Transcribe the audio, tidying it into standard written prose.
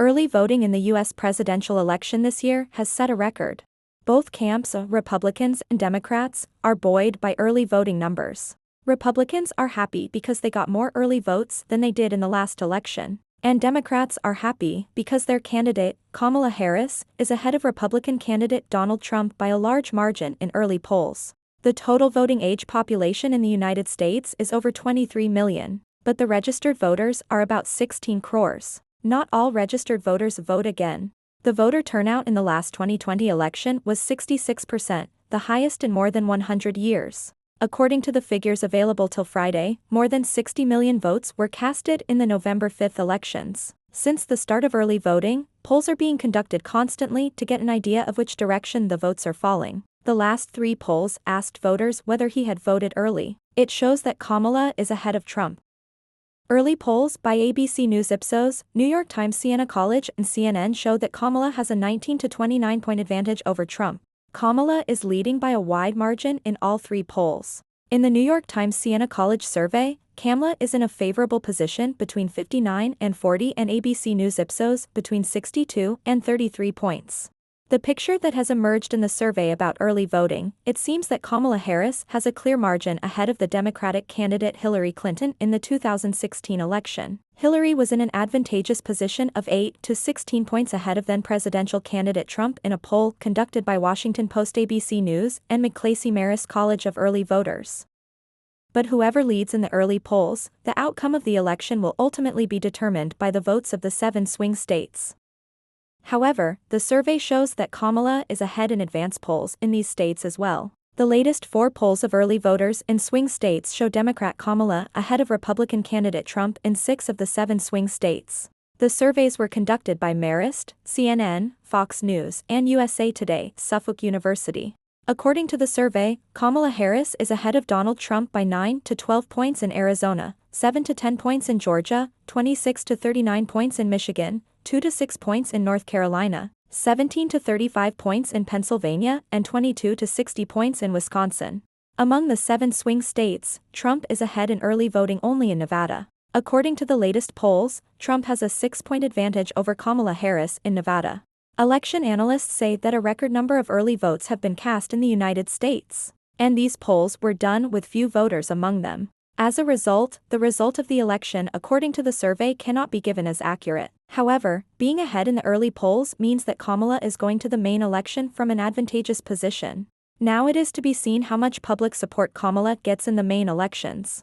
Early voting in the U.S. presidential election this year has set a record. Both camps, Republicans and Democrats, are buoyed by early voting numbers. Republicans are happy because they got more early votes than they did in the last election. And Democrats are happy because their candidate, Kamala Harris, is ahead of Republican candidate Donald Trump by a large margin in early polls. The total voting age population in the United States is over 23 million, but the registered voters are about 16 crores. Not all registered voters vote again. The voter turnout in the last 2020 election was 66%, the highest in more than 100 years. According to the figures available till Friday, more than 60 million votes were casted in the November 5 elections. Since the start of early voting, polls are being conducted constantly to get an idea of which direction the votes are falling. The last 3 polls asked voters whether he had voted early. It shows that Kamala is ahead of Trump. Early polls by ABC News Ipsos, New York Times, Siena College and CNN show that Kamala has a 19 to 29 point advantage over Trump. Kamala is leading by a wide margin in all 3 polls. In the New York Times Siena College survey, Kamala is in a favorable position between 59 and 40 and ABC News Ipsos between 62 and 33 points. The picture that has emerged in the survey about early voting, it seems that Kamala Harris has a clear margin ahead of the Democratic candidate Hillary Clinton in the 2016 election. Hillary was in an advantageous position of 8 to 16 points ahead of then-presidential candidate Trump in a poll conducted by Washington Post, ABC News, and McClacy Marist College of Early Voters. But whoever leads in the early polls, the outcome of the election will ultimately be determined by the votes of the 7 swing states. However, the survey shows that Kamala is ahead in advance polls in these states as well. The latest 4 polls of early voters in swing states show Democrat Kamala ahead of Republican candidate Trump in 6 of the 7 swing states. The surveys were conducted by Marist, CNN, Fox News, and USA Today, Suffolk University. According to the survey, Kamala Harris is ahead of Donald Trump by 9 to 12 points in Arizona, 7 to 10 points in Georgia, 26 to 39 points in Michigan, 2 to 6 points in North Carolina, 17 to 35 points in Pennsylvania, and 22 to 60 points in Wisconsin. Among the 7 swing states, Trump is ahead in early voting only in Nevada. According to the latest polls, Trump has a 6-point advantage over Kamala Harris in Nevada. Election analysts say that a record number of early votes have been cast in the United States, and these polls were done with few voters among them. As a result, the result of the election according to the survey cannot be given as accurate. However, being ahead in the early polls means that Kamala is going to the main election from an advantageous position. Now it is to be seen how much public support Kamala gets in the main elections.